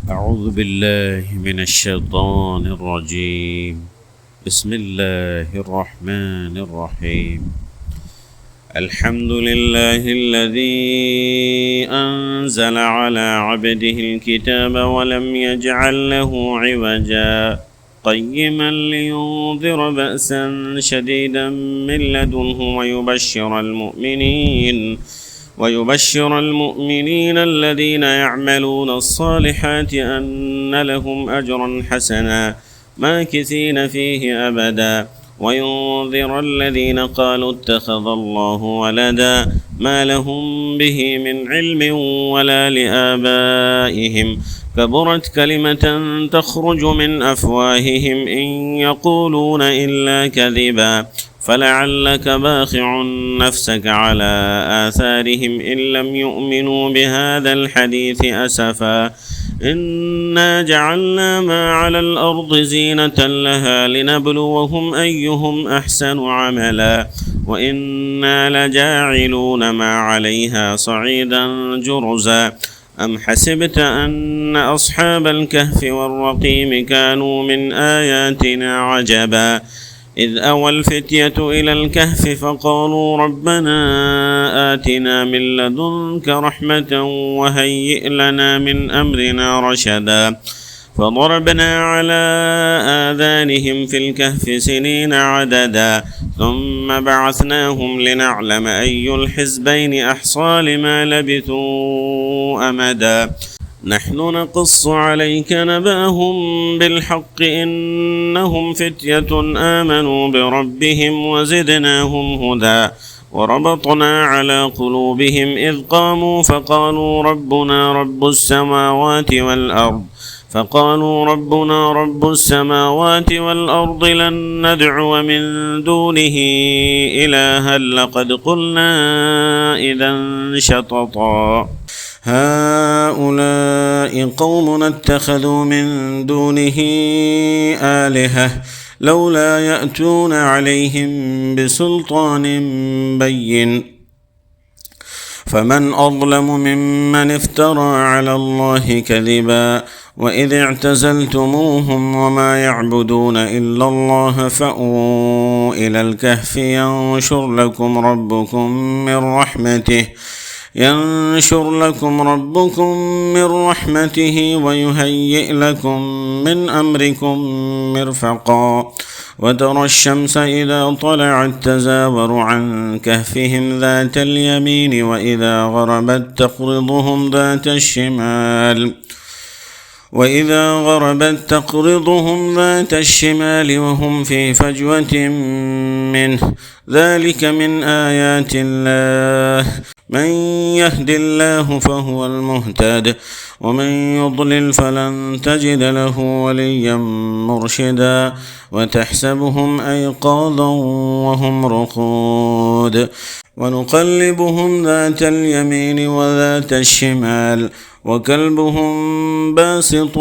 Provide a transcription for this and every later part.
أعوذ بالله من الشيطان الرجيم. بسم الله الرحمن الرحيم. الحمد لله الذي أنزل على عبده الكتاب ولم يجعل له عوجا قيما لينذر بأسا شديدا من لدنه ويبشر المؤمنين الذين يعملون الصالحات أن لهم أجرا حسنا ماكثين فيه أبدا وينذر الذين قالوا اتخذ الله ولدا ما لهم به من علم ولا لآبائهم كبرت كلمة تخرج من أفواههم إن يقولون إلا كذبا فلعلك باخع نفسك على آثارهم إن لم يؤمنوا بهذا الحديث أسفا إنا جعلنا ما على الأرض زينة لها لنبلوهم أيهم أحسن عملا وإنا لجاعلون ما عليها صعيدا جرزا أم حسبت أن أصحاب الكهف والرقيم كانوا من آياتنا عجبا إذ أوى الفتية إلى الكهف فقالوا ربنا آتنا من لدنك رحمة وهيئ لنا من أمرنا رشدا فضربنا على آذانهم في الكهف سنين عددا ثم بعثناهم لنعلم أي الحزبين أحصى لما لبثوا أمدا نحن نقص عليك نبأهم بالحق إنهم فتية آمنوا بربهم وزدناهم هدى وربطنا على قلوبهم إذ قاموا فقالوا ربنا رب السماوات والأرض لن ندعو من دونه إلها لقد قلنا إذا شططا هؤلاء قوم اتخذوا من دونه آلهة لولا يأتون عليهم بسلطان بين فمن أظلم ممن افترى على الله كذبا وإذ اعتزلتموهم وما يعبدون إلا الله فأووا إلى الكهف ينشر لكم ربكم من رحمته ويهيئ لكم من أمركم مرفقا وترى الشمس إذا طلعت تزاور عن كهفهم ذات اليمين وإذا غربت تقرضهم ذات الشمال وهم في فجوة منه ذلك من آيات الله من يهد الله فهو المهتد ومن يضلل فلن تجد له وليا مرشدا وتحسبهم أيقاظا وهم رقود ونقلبهم ذات اليمين وذات الشمال وكلبهم باسط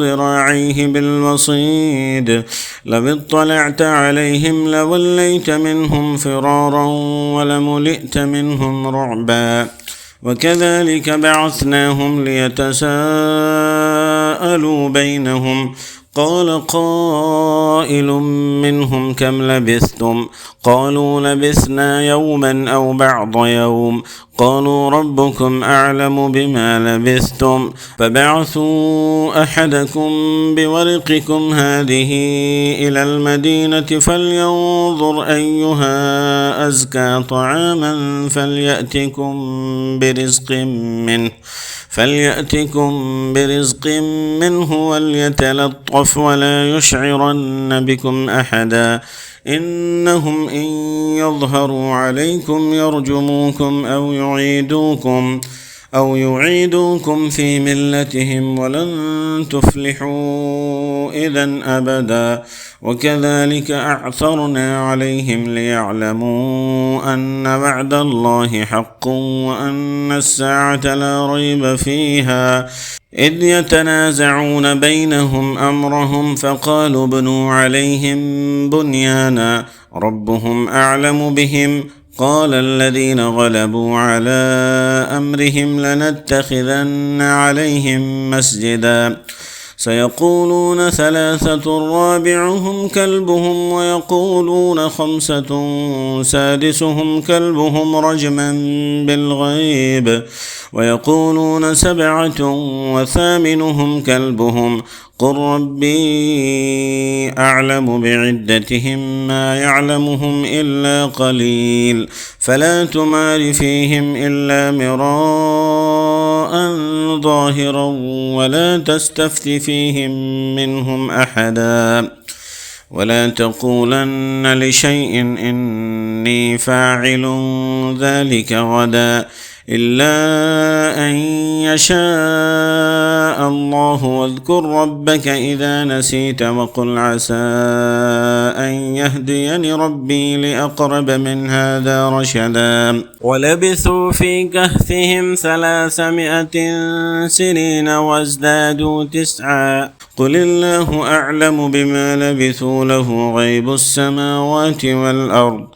ذراعيه بالوصيد لو اطلعت عليهم لوليت منهم فرارا ولملئت منهم رعبا وكذلك بعثناهم ليتساءلوا بينهم قال قائل منهم كم لبثتم قالوا لبثنا يوما أو بعض يوم قالوا ربكم أعلم بما لبثتم فبعثوا أحدكم بورقكم هذه إلى المدينة فلينظر أيها أزكى طعاما فليأتكم برزق منه وليتلطف ولا يشعرن بكم أحدا إنهم إن يظهروا عليكم يرجموكم أو يعيدوكم في ملتهم ولن تفلحوا إذا أبدا وكذلك أعثرنا عليهم ليعلموا أن وعد الله حق وأن الساعة لا ريب فيها إذ يتنازعون بينهم أمرهم فقالوا ابنوا عليهم بنيانا ربهم أعلم بهم قال الذين غلبوا على أمرهم لنتخذن عليهم مسجدا سيقولون ثلاثة رابعهم كلبهم ويقولون خمسة سادسهم كلبهم رجما بالغيب ويقولون سبعة وثامنهم كلبهم قل ربي أعلم بعدتهم ما يعلمهم إلا قليل فلا تمار فيهم إلا مراء ظاهرا ولا تستفت فيهم منهم أحدا ولا تقولن لشيء إني فاعل ذلك غدا إلا أن يشاء الله واذكر ربك إذا نسيت وقل عسى أن يهديني ربي لأقرب من هذا رشدا ولبثوا في كهفهم 300 سنين وازدادوا 9 قل الله أعلم بما لبثوا له غيب السماوات والأرض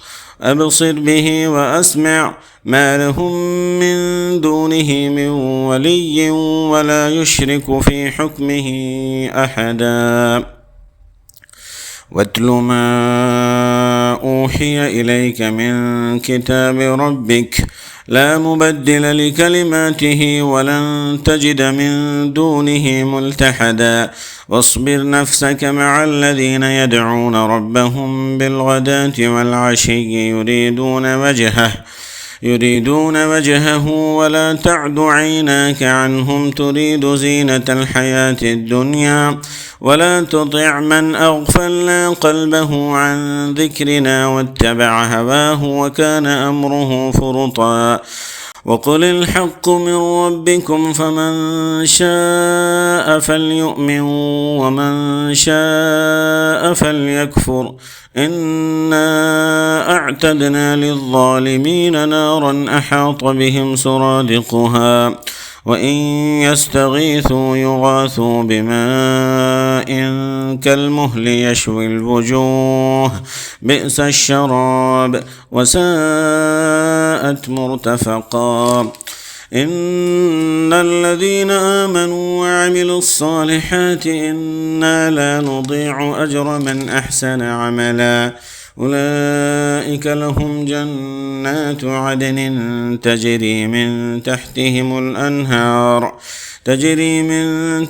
أبصر به وأسمع ما لهم من دونه من ولي ولا يشرك في حكمه أحدا واتل ما أوحي إليك من كتاب ربك لا مبدل لكلماته ولن تجد من دونه ملتحدا واصبر نفسك مع الذين يدعون ربهم بالغداة والعشي يريدون وجهه ولا تعد عيناك عنهم تريد زينة الحياة الدنيا ولا تطع من أغفلنا قلبه عن ذكرنا واتبع هواه وكان أمره فرطا وقل الحق من ربكم فمن شاء فليؤمن ومن شاء فليكفر إنا أعتدنا للظالمين نارا أحاط بهم سرادقها وإن يستغيثوا يغاثوا بماء كالمهل يشوي الوجوه بئس الشراب وساءت مرتفقا إن الذين آمنوا وعملوا الصالحات إنا لا نضيع أجر من أحسن عملا أولئك لهم جنات عدن تجري من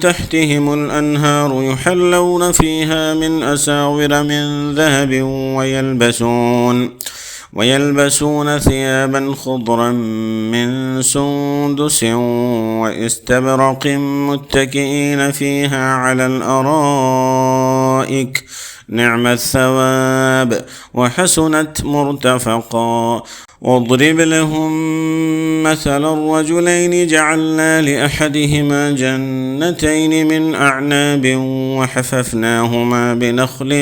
تحتهم الأنهار يحلون فيها من أساور من ذهب ويلبسون ثيابا خضرا من سندس واستبرق متكئين فيها على الأرائك نعم الثواب وحسنت مرتفقا واضرب لهم مثل الرجلين جعلنا لأحدهما جنتين من أعناب وحففناهما بنخل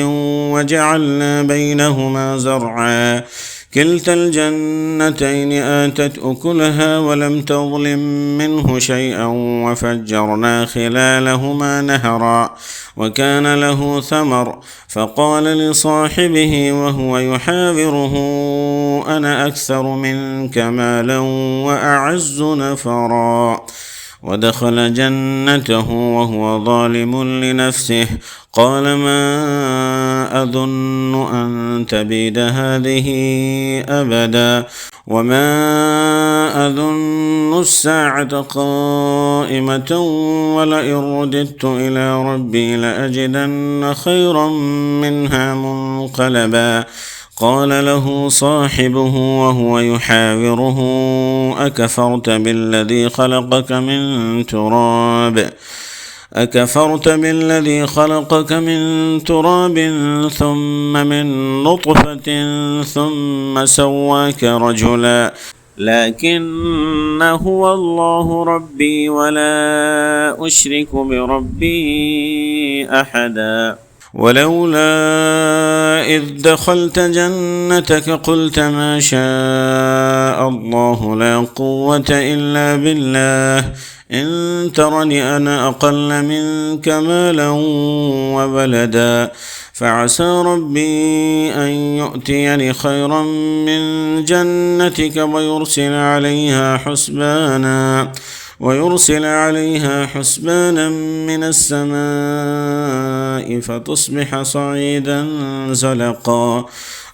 وجعلنا بينهما زرعا كلتا الجنتين آتت أكلها ولم تظلم منه شيئا وفجرنا خلالهما نهرا وكان له ثمر فقال لصاحبه وهو يحاوره أنا أكثر منك مالا وأعز نفرا ودخل جنته وهو ظالم لنفسه قال ما أظن أن تبيد هذه أبدا وما أظن الساعة قائمة ولئن رددت إلى ربي لأجدن خيرا منها منقلبا قال له صاحبه وهو يحاوره أكفرت بالذي خلقك من تراب ثم من نطفة ثم سواك رجلا لكن هو الله ربي ولا أشرك بربي أحدا ولولا إذ دخلت جنتك قلت ما شاء الله لا قوة إلا بالله إن ترني أنا أقل منك مالا وولدا فعسى ربي أن يؤتيني خيرا من جنتك ويرسل عليها حسبانا من السماء فتصبح صعيدا زلقا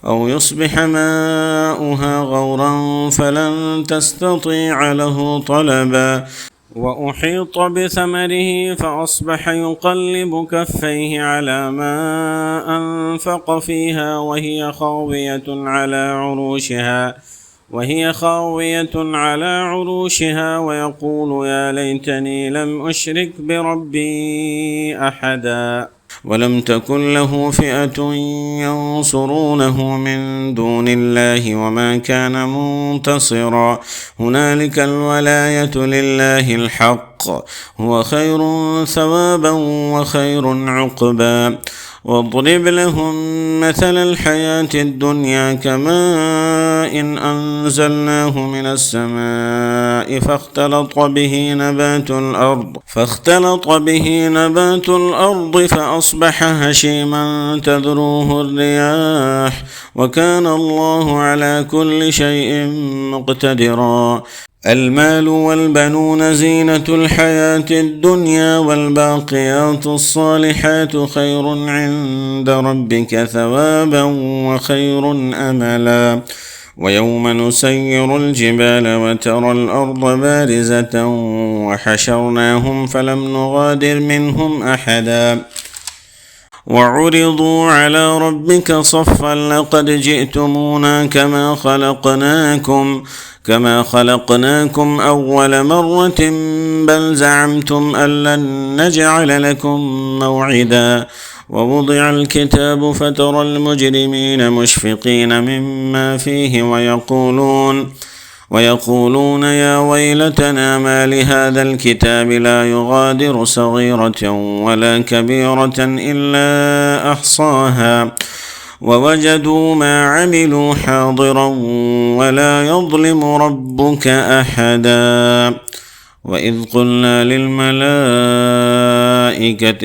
أو يصبح ماؤها غورا فلن تستطيع له طلبا وأحيط بثمره فأصبح يقلب كفيه على ما أنفق فيها وهي خاوية على عروشها ويقول يا ليتني لم أشرك بربي أحدا ولم تكن له فئة ينصرونه من دون الله وما كان منتصرا هنالك الولاية لله الحق هو خير ثوابا وخير عقبا واضرب لهم مثل الحياة الدنيا كماء أنزلناه من السماء فاختلط به نبات الأرض فأصبح هشيما تذروه الرياح وكان الله على كل شيء مقتدرا المال والبنون زينة الحياة الدنيا والباقيات الصالحات خير عند ربك ثوابا وخير أملا ويوم نسير الجبال وترى الأرض بارزة وحشرناهم فلم نغادر منهم أحدا وعرضوا على ربك صفا لقد جئتمونا كما خلقناكم أول مرة بل زعمتم أن لن نجعل لكم موعدا ووضع الكتاب فترى المجرمين مشفقين مما فيه ويقولون يا ويلتنا ما لهذا الكتاب لا يغادر صغيرة ولا كبيرة إلا أحصاها ووجدوا ما عملوا حاضرا ولا يظلم ربك أحدا وإذ قلنا للملائكة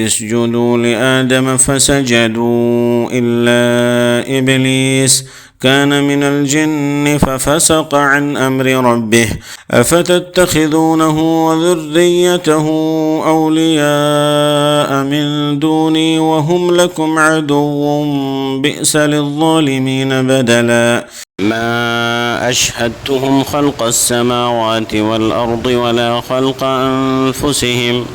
اسجدوا لآدم فسجدوا إلا إبليس كان من الجن ففسق عن أمر ربه أفتتخذونه وذريته أولياء من دوني وهم لكم عدو بئس للظالمين بدلا ما أشهدتهم خلق السماوات والأرض ولا خلق أنفسهم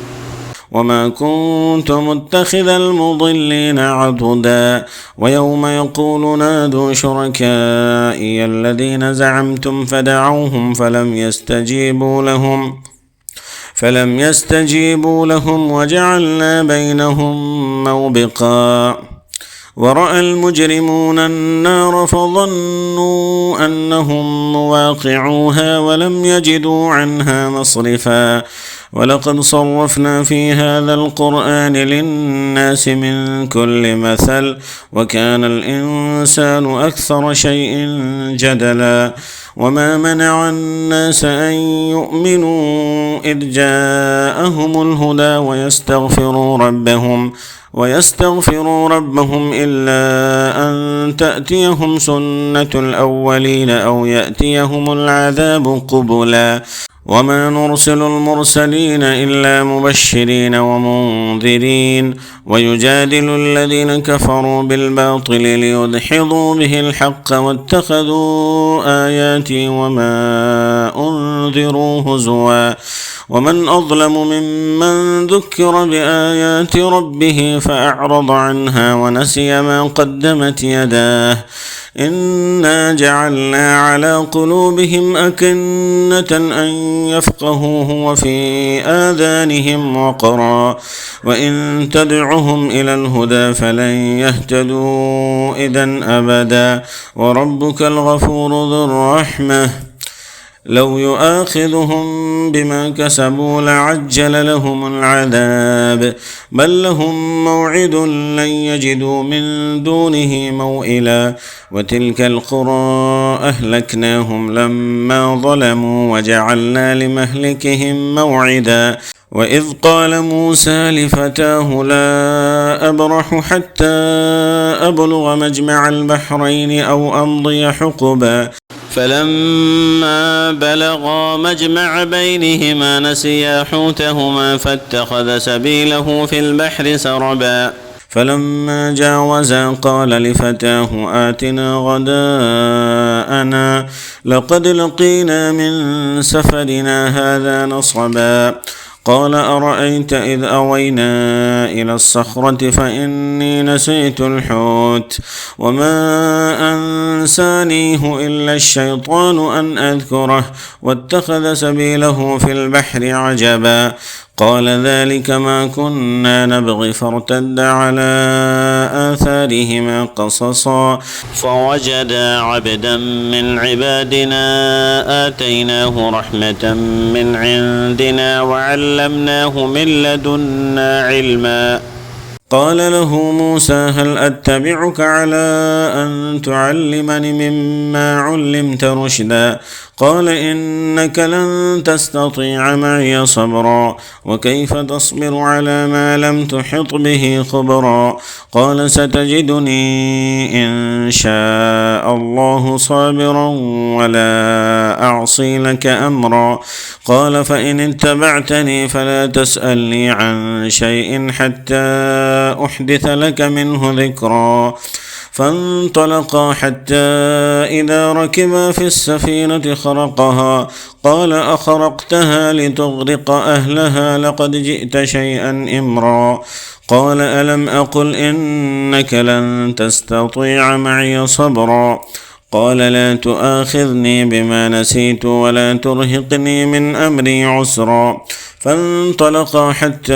وما كنت متخذ المضلين عضدا ويوم يقول نادوا شركائي الذين زعمتم فدعوهم فلم يستجيبوا لهم وجعلنا بينهم موبقا ورأى المجرمون النار فظنوا أنهم مواقعوها ولم يجدوا عنها مصرفا ولقد صرفنا في هذا القرآن للناس من كل مثل وكان الإنسان أكثر شيء جدلا وما منع الناس أن يؤمنوا إذ جاءهم الهدى ويستغفروا ربهم إلا أن تأتيهم سنة الأولين أو يأتيهم العذاب قبلا وما نرسل المرسلين إلا مبشرين ومنذرين ويجادل الذين كفروا بالباطل ليدحضوا به الحق واتخذوا آياتي وما أنذروا هزوا ومن أظلم ممن ذكر بآيات ربه فأعرض عنها ونسي ما قدمت يداه إنا جعلنا على قلوبهم أكنة أن يفقهوه وفي آذانهم وقرا وإن تدعهم إلى الهدى فلن يهتدوا إذا أبدا وربك الغفور ذو الرحمة لو يؤاخذهم بما كسبوا لعجل لهم العذاب بل لهم موعد لن يجدوا من دونه موئلا وتلك القرى أهلكناهم لما ظلموا وجعلنا لمهلكهم موعدا وإذ قال موسى لفتاه لا أبرح حتى أبلغ مجمع البحرين أو أمضي حقبا فلما بلغا مجمع بينهما نسيا حوتهما فاتخذ سبيله في البحر سربا فلما جاوزا قال لفتاه آتنا غداءنا لقد لقينا من سفرنا هذا نصبا قال أرأيت إذ أوينا إلى الصخرة فإني نسيت الحوت وما أنسانيه إلا الشيطان أن أذكره واتخذ سبيله في البحر عجبا قال ذلك ما كنا نبغي فارتدا على آثارهما قصصا فوجدا عبدا من عبادنا آتيناه رحمة من عندنا وعلمناه من لدنا علما قال له موسى هل أتبعك على أن تعلمني مما علمت رشدا قال إنك لن تستطيع معي صبرا وكيف تصبر على ما لم تحط به خبرا قال ستجدني إن شاء الله صابرا ولا أعصي لك أمرا قال فإن اتبعتني فلا تسألني عن شيء حتى أحدث لك منه ذكرا فانطلقا حتى إذا ركبا في السفينة خرقها قال أخرقتها لتغرق أهلها لقد جئت شيئا إمرا قال ألم أقل إنك لن تستطيع معي صبرا قال لا تؤاخذني بما نسيت ولا ترهقني من أمري عسرا فانطلقا حتى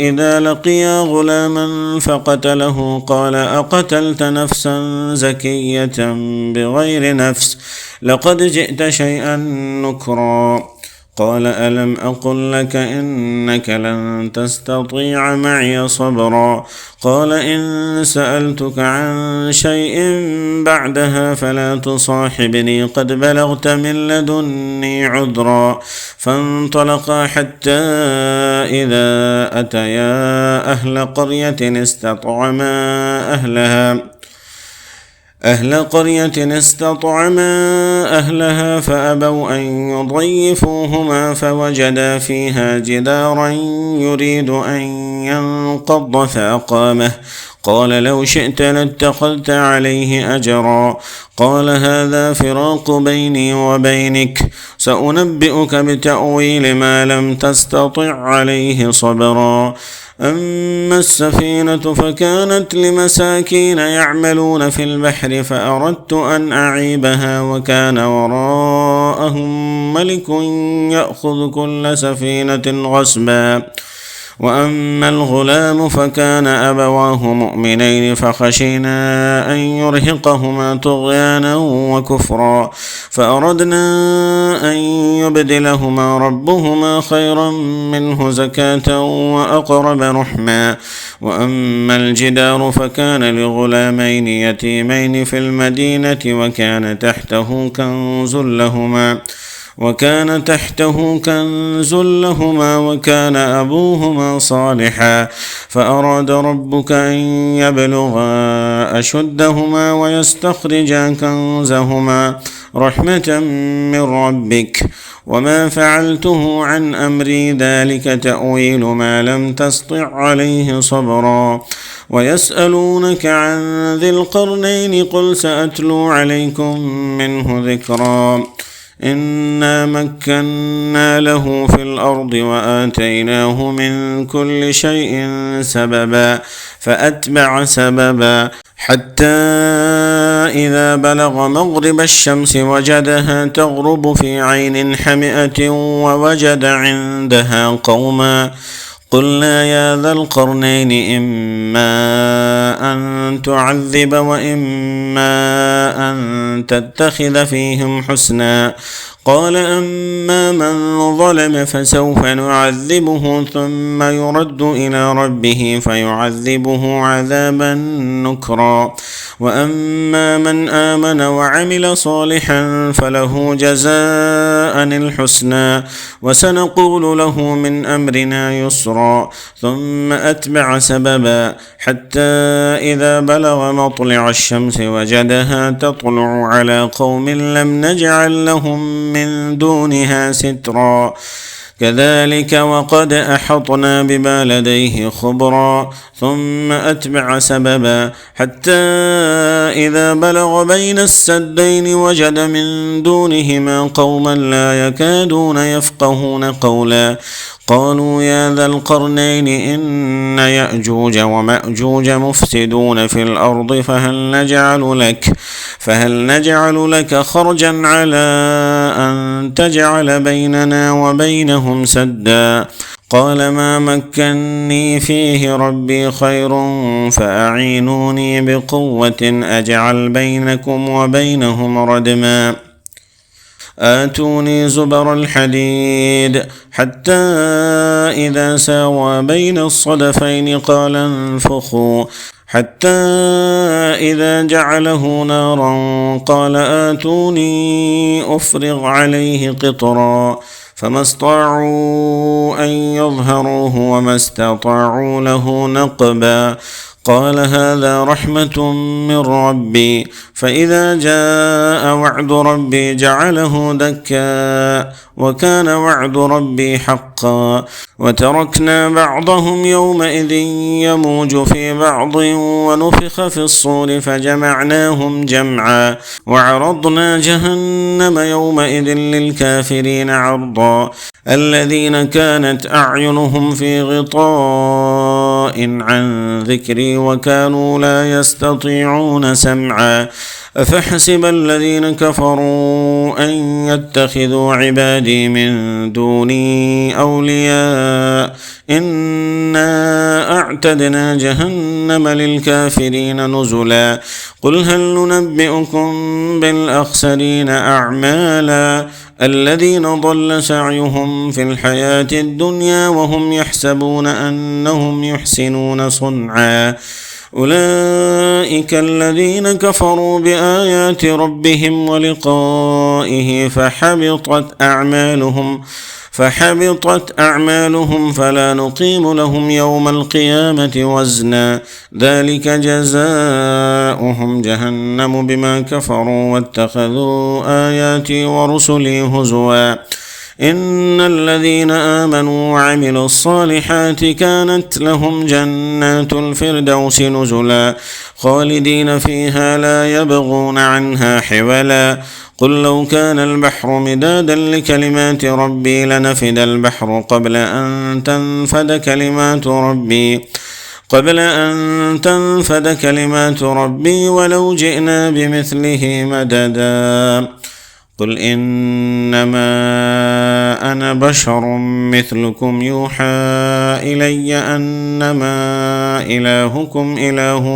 إذا لقيا غلاما فقتله قال أقتلت نفسا زكية بغير نفس لقد جئت شيئا نكرا قال ألم أقل لك إنك لن تستطيع معي صبرا قال إن سألتك عن شيء بعدها فلا تصاحبني قد بلغت من لدني عذرا فانطلقا حتى إذا أتيا أهل قرية استطعما أهلها فأبوا أن يضيفوهما فوجدا فيها جدارا يريد أن ينقض فأقامه قال لو شئت لاتخذت عليه أجرا قال هذا فراق بيني وبينك سأنبئك بتأويل ما لم تستطع عليه صبرا أما السفينة فكانت لمساكين يعملون في البحر فأردت أن أعيبها وكان وراءهم ملك يأخذ كل سفينة غصبا وأما الغلام فكان أبواه مؤمنين فخشينا أن يرهقهما طغيانا وكفرا فأردنا أن يبدلهما ربهما خيرا منه زكاة وأقرب رحما وأما الجدار فكان لغلامين يتيمين في المدينة وكان تحته كنز لهما وكان أبوهما صالحا فأراد ربك أن يبلغا أشدهما ويستخرجا كنزهما رحمة من ربك وما فعلته عن أمري ذلك تأويل ما لم تسطع عليه صبرا ويسألونك عن ذي القرنين قل سأتلو عليكم منه ذكرا إنا مكنا له في الأرض وآتيناه من كل شيء سببا فأتبع سببا حتى إذا بلغ مغرب الشمس وجدها تغرب في عين حمئة ووجد عندها قوما قلنا يا ذا القرنين إما أن تعذب وإما أن تتخذ فيهم حسنا قال أما من ظلم فسوف نعذبه ثم يرد إلى ربه فيعذبه عذابا نكرا وأما من آمن وعمل صالحا فله جزاء الحسنى وسنقول له من أمرنا يسرا ثم أتبع سببا حتى إذا بلغ مطلع الشمس وجدها تطلع على قوم لم نجعل لهم من دونها سترا كذلك وقد أحطنا بما لديه خبرا ثم أتبع سببا حتى إذا بلغ بين السدين وجد من دونهما قوما لا يكادون يفقهون قولا قالوا يا ذا القرنين إن يأجوج ومأجوج مفسدون في الأرض فهل نجعل لك خرجا على أن تجعل بيننا وبينهم سدا قال ما مكني فيه ربي خير فأعينوني بقوة أجعل بينكم وبينهم ردما آتوني زبر الحديد حتى إذا ساوى بين الصدفين قال انفخوا حتى إذا جعله نارا قال آتوني أفرغ عليه قطرا فما استطاعوا أن يظهروه وما استطاعوا له نقبا قال هذا رحمة من ربي فإذا جاء وعد ربي جعله دكا وكان وعد ربي حقا وتركنا بعضهم يومئذ يموج في بعض ونفخ في الصور فجمعناهم جمعا وعرضنا جهنم يومئذ للكافرين عرضا الذين كانت أعينهم في غطاء عن ذكري وكانوا لا يستطيعون سمعا أفحسب الذين كفروا أن يتخذوا عبادي من دوني أولياء إنا أعتدنا جهنم للكافرين نزلا قل هل ننبئكم بالأخسرين أعمالا الذين ضل سعيهم في الحياة الدنيا وهم يحسبون أنهم يحسنون صنعا أولئك الذين كفروا بآيات ربهم ولقائه فحبطت أعمالهم فلا نقيم لهم يوم القيامة وزنا ذلك جزاؤهم جهنم بما كفروا واتخذوا آياتي ورسلي هزوا إن الذين آمنوا وعملوا الصالحات كانت لهم جنات الفردوس نزلا خالدين فيها لا يبغون عنها حولا قل لو كان البحر مدادا لكلمات ربي لنفد البحر قبل أن تنفد كلمات ربي ولو جئنا بمثله مددا قل إنما أنا بشر مثلكم يوحى إلي أنما إلهكم إله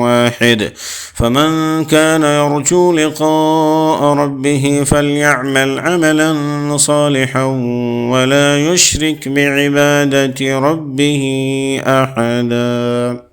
واحد فمن كان يرجو لقاء ربه فليعمل عملا صالحا ولا يشرك بعبادة ربه أحدا.